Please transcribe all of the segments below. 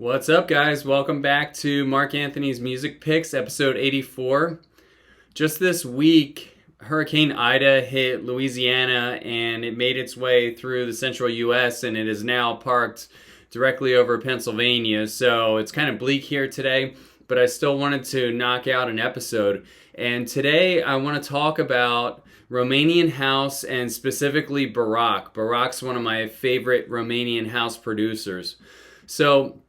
What's up, guys? Welcome back to Mark Anthony's Music Picks, episode 84. Just this week, Hurricane Ida hit Louisiana and it made its way through the central U.S. and it is now parked directly over Pennsylvania. So it's kind of bleak here today, but I still wanted to knock out an episode. And today I want to talk about Romanian house and specifically Barac. Barac's one of my favorite Romanian house producers. So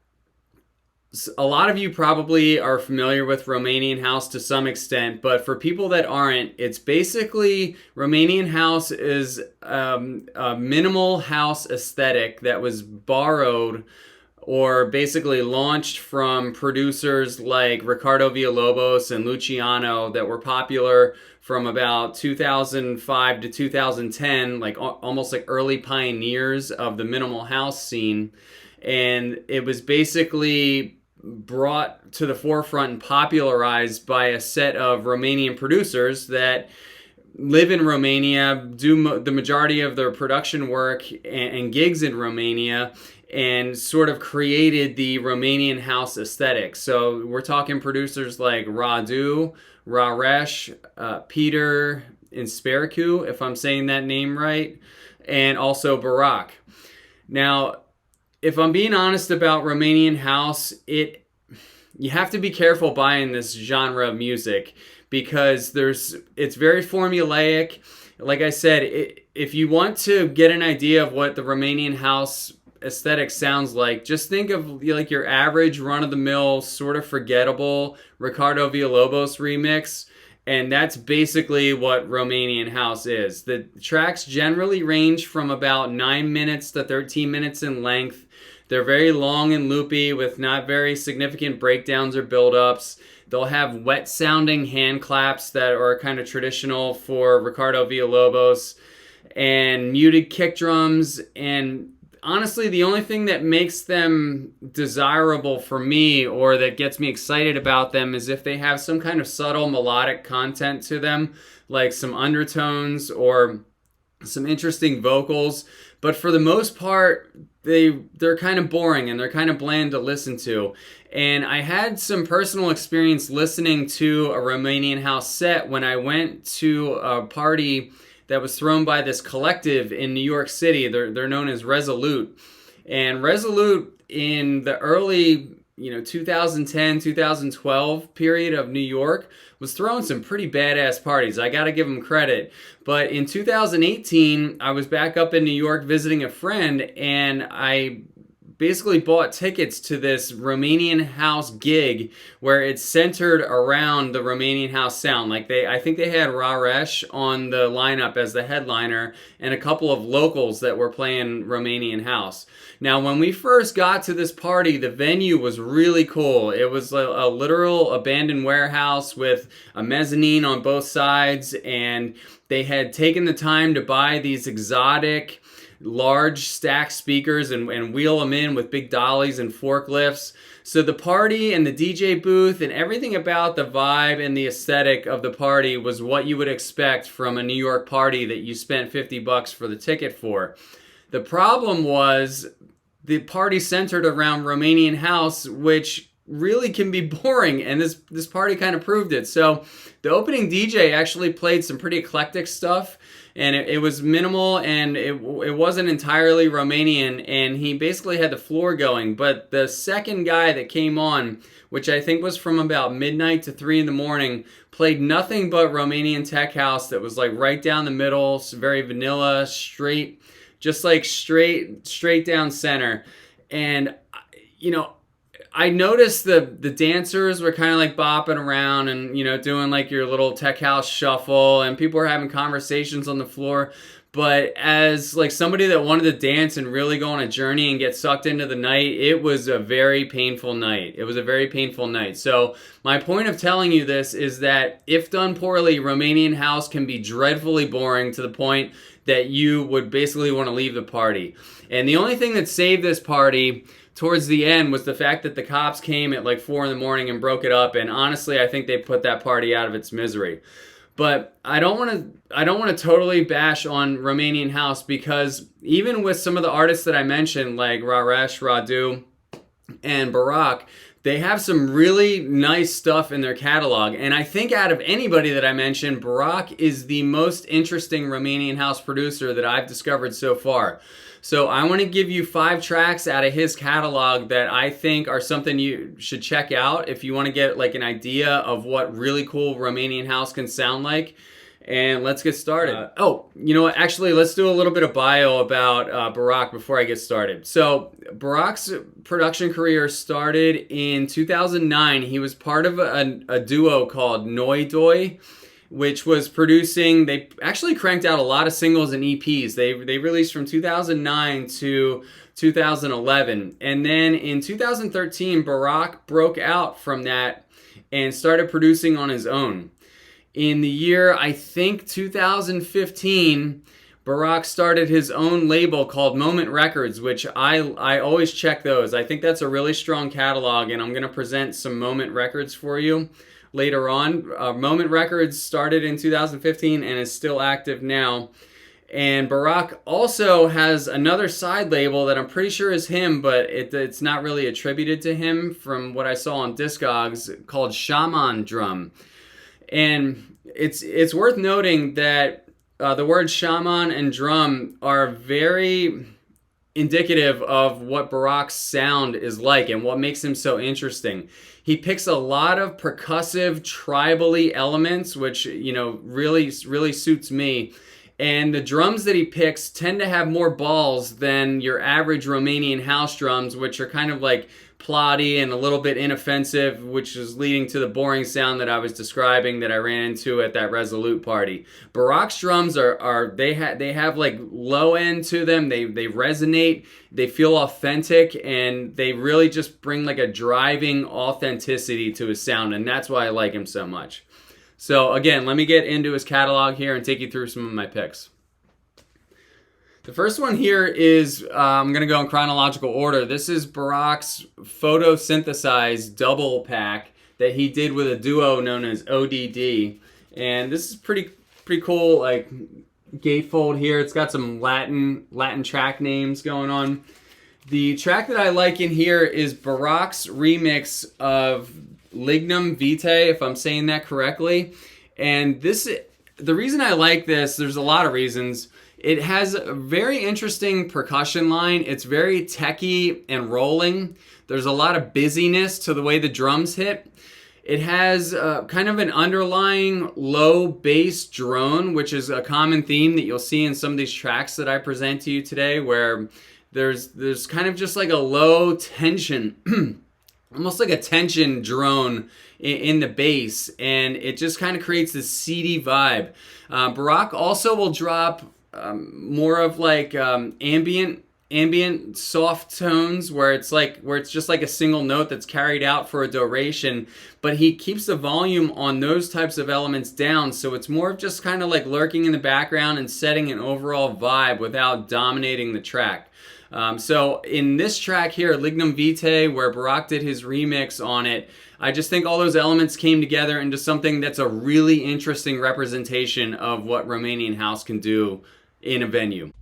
a lot of you probably are familiar with Romanian house to some extent, but for people that aren't, it's basically Romanian house is a minimal house aesthetic that was borrowed or basically launched from producers like Ricardo Villalobos and Luciano that were popular from about 2005 to 2010, like almost like early pioneers of the minimal house scene. And it was basically brought to the forefront and popularized by a set of Romanian producers that live in Romania, do the majority of their production work and gigs in Romania, and sort of created the Romanian house aesthetic. So we're talking producers like Radu, Raresh, Peter Inspiracu, if I'm saying that name right, and also Barac. Now, if I'm being honest about Romanian house, you have to be careful buying this genre of music because it's very formulaic. Like I said, if you want to get an idea of what the Romanian house aesthetic sounds like, just think of like your average run-of-the-mill, sort of forgettable Ricardo Villalobos remix. And that's basically what Romanian house is. The tracks generally range from about 9 minutes to 13 minutes in length. They're very long and loopy with not very significant breakdowns or build-ups. They'll have wet-sounding hand claps that are kind of traditional for Ricardo Villalobos and muted kick drums. And honestly, the only thing that makes them desirable for me or that gets me excited about them is if they have some kind of subtle melodic content to them, like some undertones or some interesting vocals. But for the most part, they're kind of boring and they're kind of bland to listen to. And I had some personal experience listening to a Romanian house set when I went to a party that was thrown by this collective in New York City. They're known as Resolute. And Resolute in the early 2010, 2012 period of New York was throwing some pretty badass parties. I gotta give them credit. But in 2018, I was back up in New York visiting a friend, and I basically bought tickets to this Romanian house gig where it's centered around the Romanian house sound. I think they had Raresh on the lineup as the headliner and a couple of locals that were playing Romanian house. Now, when we first got to this party, the venue was really cool. It was a literal abandoned warehouse with a mezzanine on both sides, and they had taken the time to buy these exotic large stack speakers and wheel them in with big dollies and forklifts. So the party and the DJ booth and everything about the vibe and the aesthetic of the party was what you would expect from a New York party that you spent $50 for the ticket for. The problem was the party centered around Romanian house, which really can be boring, and this party kind of proved it. So the opening DJ actually played some pretty eclectic stuff, and it was minimal, and it wasn't entirely Romanian, and he basically had the floor going. But the second guy that came on, which I think was from about midnight to 3 in the morning, played nothing but Romanian tech house that was like right down the middle, very vanilla, straight, just like straight down center. And I noticed the dancers were kind of like bopping around and, doing like your little tech house shuffle, and people were having conversations on the floor. But as like somebody that wanted to dance and really go on a journey and get sucked into the night, it was a very painful night. It was a very painful night. So my point of telling you this is that if done poorly, Romanian house can be dreadfully boring to the point that you would basically want to leave the party. And the only thing that saved this party towards the end was the fact that the cops came at like 4 in the morning and broke it up. And honestly, I think they put that party out of its misery. But I don't want to totally bash on Romanian house, because even with some of the artists that I mentioned, like Raresh, Radu, and Barac, they have some really nice stuff in their catalog. And I think out of anybody that I mentioned, Barac is the most interesting Romanian house producer that I've discovered so far. So I want to give you 5 tracks out of his catalog that I think are something you should check out if you want to get like an idea of what really cool Romanian house can sound like. And let's get started. Oh, you know what? Actually, let's do a little bit of bio about Barac before I get started. So Barac's production career started in 2009. He was part of a duo called Noidoi, which was producing, they actually cranked out a lot of singles and EPs. They released from 2009 to 2011. And then in 2013, Barac broke out from that and started producing on his own. In the year, I think 2015, Barac started his own label called Moment Records, which I always check those. I think that's a really strong catalog, and I'm going to present some Moment Records for you later on. Moment Records started in 2015 and is still active now. And Barac also has another side label that I'm pretty sure is him, but it's not really attributed to him from what I saw on Discogs, called Shamandrum. And it's worth noting that the words shaman and drum are very indicative of what Barac's sound is like and what makes him so interesting. He picks a lot of percussive, tribally elements, which, you know, really suits me. And the drums that he picks tend to have more balls than your average Romanian house drums, which are kind of like plotty and a little bit inoffensive, which is leading to the boring sound that I was describing that I ran into at that Resolute party. Barac's drums they have like low end to them. They resonate. They feel authentic, and they really just bring like a driving authenticity to his sound, and that's why I like him so much. So again, let me get into his catalog here and take you through some of my picks. The first one here is, I'm going to go in chronological order. This is Barac's Photosynthesized double pack that he did with a duo known as ODD. And this is pretty cool, like gatefold here. It's got some Latin track names going on. The track that I like in here is Barac's remix of Lignum Vitae, if I'm saying that correctly. And the reason I like this, there's a lot of reasons. It has a very interesting percussion line. It's very techy and rolling. There's a lot of busyness to the way the drums hit. It has kind of an underlying low bass drone, which is a common theme that you'll see in some of these tracks that I present to you today, where there's kind of just like a low tension, almost like a tension drone in the bass, and it just kind of creates this seedy vibe. Barac also will drop more of like ambient soft tones where it's just like a single note that's carried out for a duration, but he keeps the volume on those types of elements down, so it's more of just kind of like lurking in the background and setting an overall vibe without dominating the track. So in this track here, Lignum Vitae, where Barac did his remix on it, I just think all those elements came together into something that's a really interesting representation of what Romanian house can do in a venue.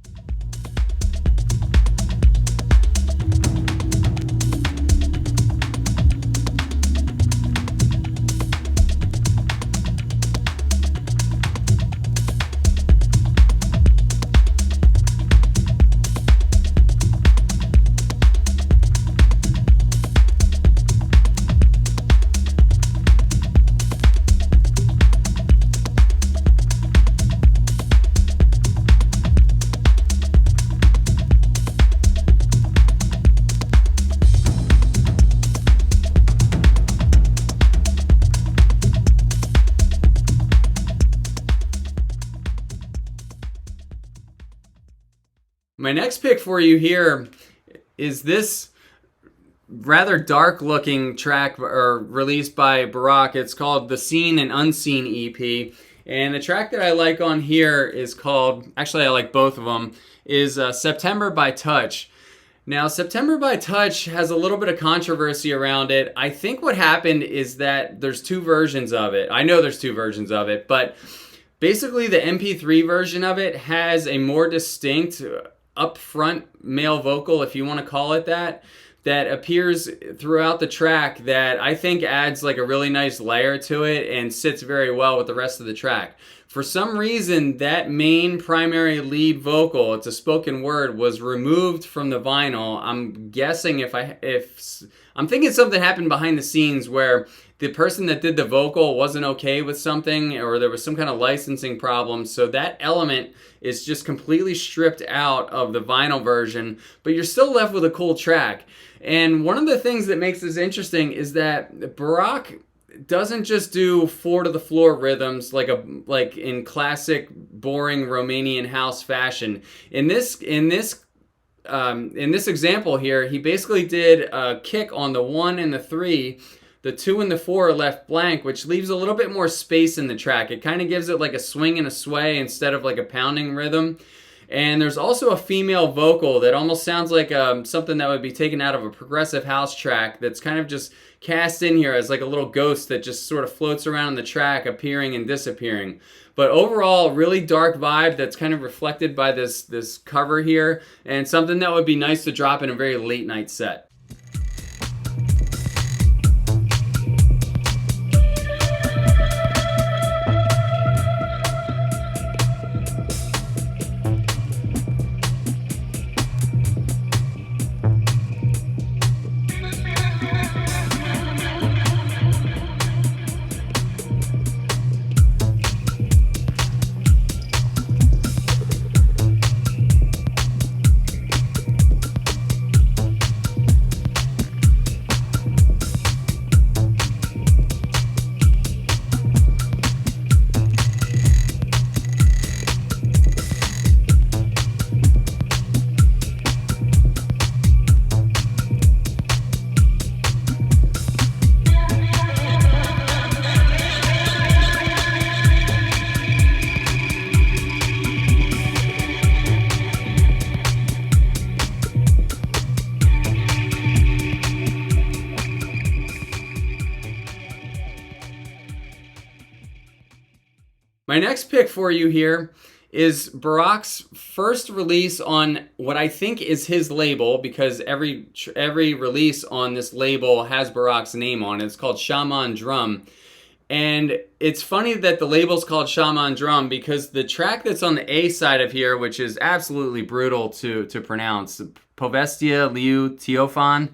My next pick for you here is this rather dark looking track released by Barac. It's called The Seen and Unseen EP. And the track that I like on here is called, actually I like both of them, is September by Touch. Now, September by Touch has a little bit of controversy around it. I think what happened is that there's 2 versions of it. I know there's 2 versions of it, but basically the MP3 version of it has a more distinct upfront male vocal, if you want to call it that. that appears throughout the track that I think adds like a really nice layer to it and sits very well with the rest of the track. For some reason, that main primary lead vocal, it's a spoken word, was removed from the vinyl. I'm guessing I'm thinking something happened behind the scenes where the person that did the vocal wasn't okay with something, or there was some kind of licensing problem. So that element is just completely stripped out of the vinyl version, but you're still left with a cool track. And one of the things that makes this interesting is that Barac doesn't just do 4-to-the-floor rhythms like in classic boring Romanian house fashion. In this example here, he basically did a kick on the 1 and the 3. The 2 and the 4 are left blank, which leaves a little bit more space in the track. It kind of gives it like a swing and a sway instead of like a pounding rhythm. And there's also a female vocal that almost sounds like something that would be taken out of a progressive house track that's kind of just cast in here as like a little ghost that just sort of floats around the track, appearing and disappearing. But overall, really dark vibe that's kind of reflected by this cover here, and something that would be nice to drop in a very late night set. My next pick for you here is Barac's first release on what I think is his label, because every release on this label has Barac's name on it. It's called Shamandrum. And it's funny that the label's called Shamandrum because the track that's on the A side of here, which is absolutely brutal to pronounce, Povestia Liu Teofan,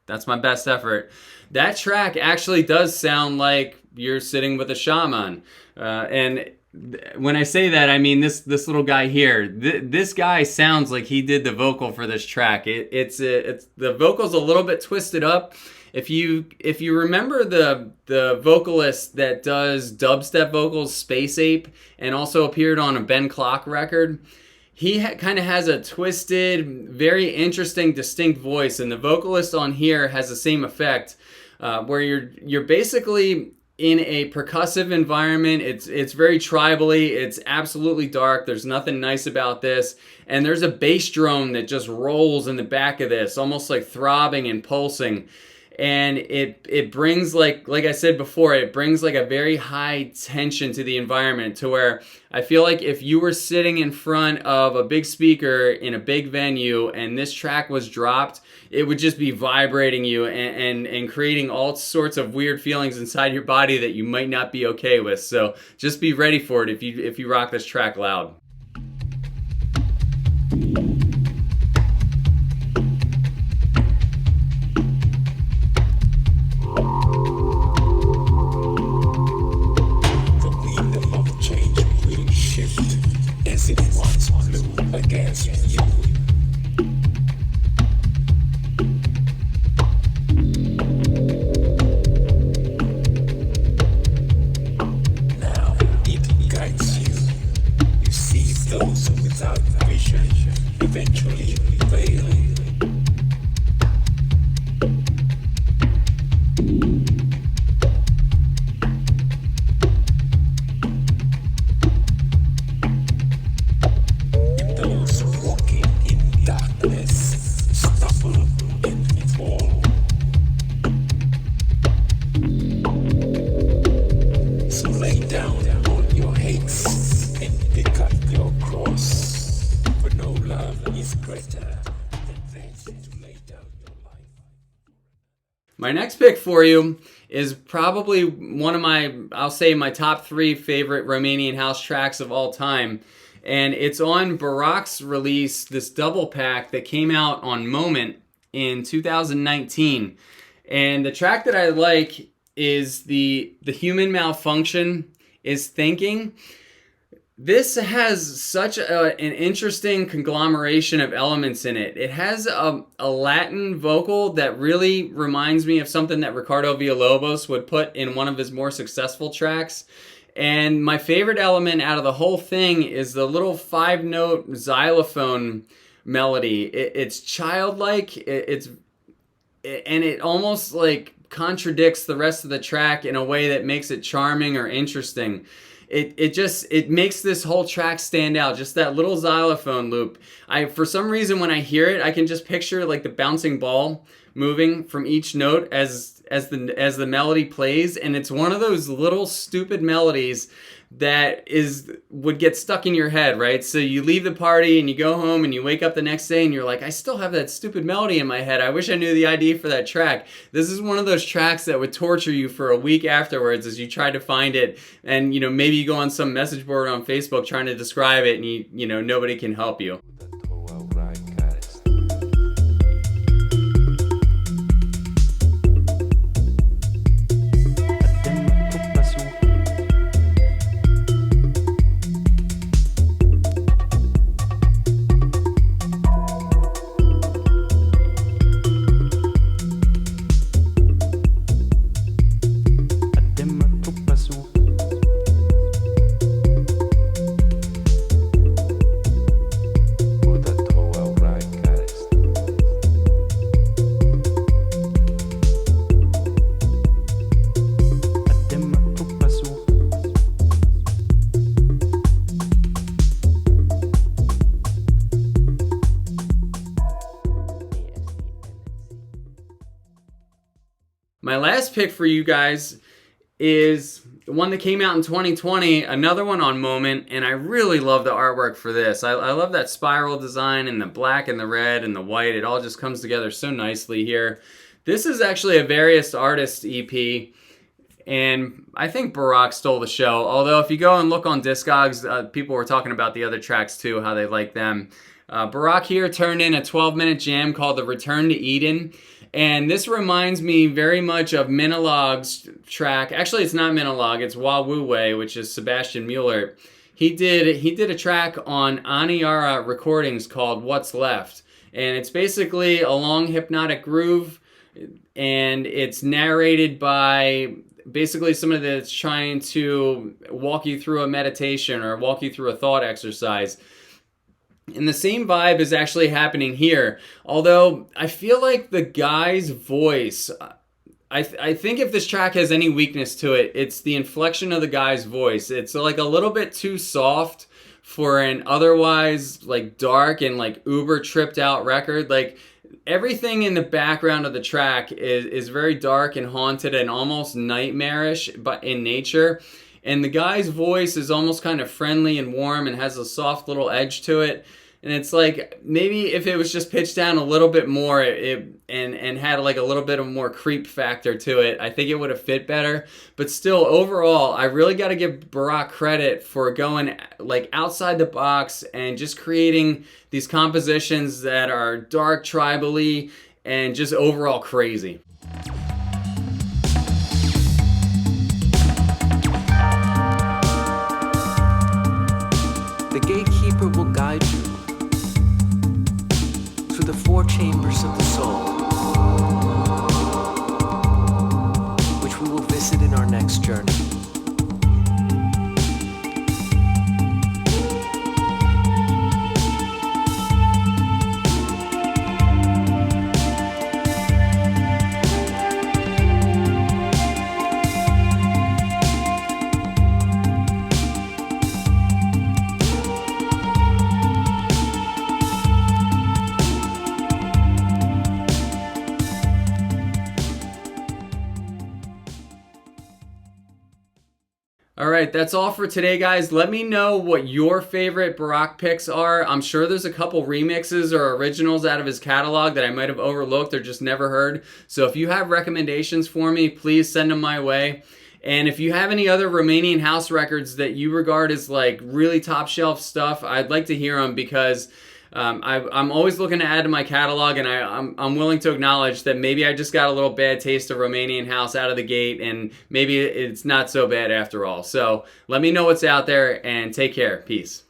that's my best effort. That track actually does sound like you're sitting with a shaman. And when I say that, I mean this little guy here. This guy sounds like he did the vocal for this track. It's the vocal's a little bit twisted up. If you remember the vocalist that does dubstep vocals, Space Ape, and also appeared on a Ben Clock record, he kind of has a twisted, very interesting, distinct voice, and the vocalist on here has the same effect, where you're basically in a percussive environment. It's very tribally. It's absolutely dark. There's nothing nice about this. And there's a bass drum that just rolls in the back of this, almost like throbbing and pulsing. And it brings, like I said before, it brings like a very high tension to the environment, to where I feel like if you were sitting in front of a big speaker in a big venue and this track was dropped, it would just be vibrating you and creating all sorts of weird feelings inside your body that you might not be okay with. So just be ready for it if you rock this track loud. Now it guides you. You see My next pick for you is probably one of I'll say my top 3 favorite Romanian house tracks of all time. And it's on Barac's release, this double pack that came out on Moment in 2019. And the track that I like is the human malfunction is thinking. This has such an interesting conglomeration of elements in it. It has a Latin vocal that really reminds me of something that Ricardo Villalobos would put in one of his more successful tracks. And my favorite element out of the whole thing is the little 5-note xylophone melody. It's childlike. And it almost like contradicts the rest of the track in a way that makes it charming or interesting. It makes this whole track stand out. Just that little xylophone loop. For some reason, when I hear it, I can just picture like the bouncing ball moving from each note as the melody plays, and it's one of those little stupid melodies that would get stuck in your head, right? So you leave the party and you go home and you wake up the next day and you're like, I still have that stupid melody in my head. I wish I knew the ID for that track. This is one of those tracks that would torture you for a week afterwards as you try to find it, and maybe you go on some message board on Facebook trying to describe it, and nobody can help you. My last pick for you guys is one that came out in 2020, another one on Moment, and I really love the artwork for this. I love that spiral design and the black and the red and the white. It all just comes together so nicely here. This is actually a Various Artists EP, and I think Barac stole the show. Although if you go and look on Discogs, people were talking about the other tracks too, how they like them. Barac here turned in a 12-minute jam called The Return to Eden. And this reminds me very much of Minilog's track. Actually, it's not Minilog, it's Wa Wu Wei, which is Sebastian Mueller. He did a track on Aniara Recordings called What's Left. And it's basically a long hypnotic groove, and it's narrated by basically somebody that's trying to walk you through a meditation or walk you through a thought exercise. And the same vibe is actually happening here. Although I feel like the guy's voice, I think if this track has any weakness to it, it's the inflection of the guy's voice. It's like a little bit too soft for an otherwise like dark and like uber tripped out record. Like everything in the background of the track is very dark and haunted and almost nightmarish, but in nature. And the guy's voice is almost kind of friendly and warm and has a soft little edge to it. And it's like maybe if it was just pitched down a little bit more and had like a little bit of more creep factor to it, I think it would have fit better. But still, overall, I really got to give Barac credit for going like outside the box and just creating these compositions that are dark, tribally, and just overall crazy. The gatekeeper will guide you through the 4 chambers of the soul, which we will visit in our next journey. All right, that's all for today, guys. Let me know what your favorite Barac picks are. I'm sure there's a couple remixes or originals out of his catalog that I might have overlooked or just never heard. So if you have recommendations for me, please send them my way. And if you have any other Romanian house records that you regard as like really top shelf stuff, I'd like to hear them because I'm always looking to add to my catalog, and I'm willing to acknowledge that maybe I just got a little bad taste of Romanian house out of the gate, and maybe it's not so bad after all. So let me know what's out there, and take care. Peace.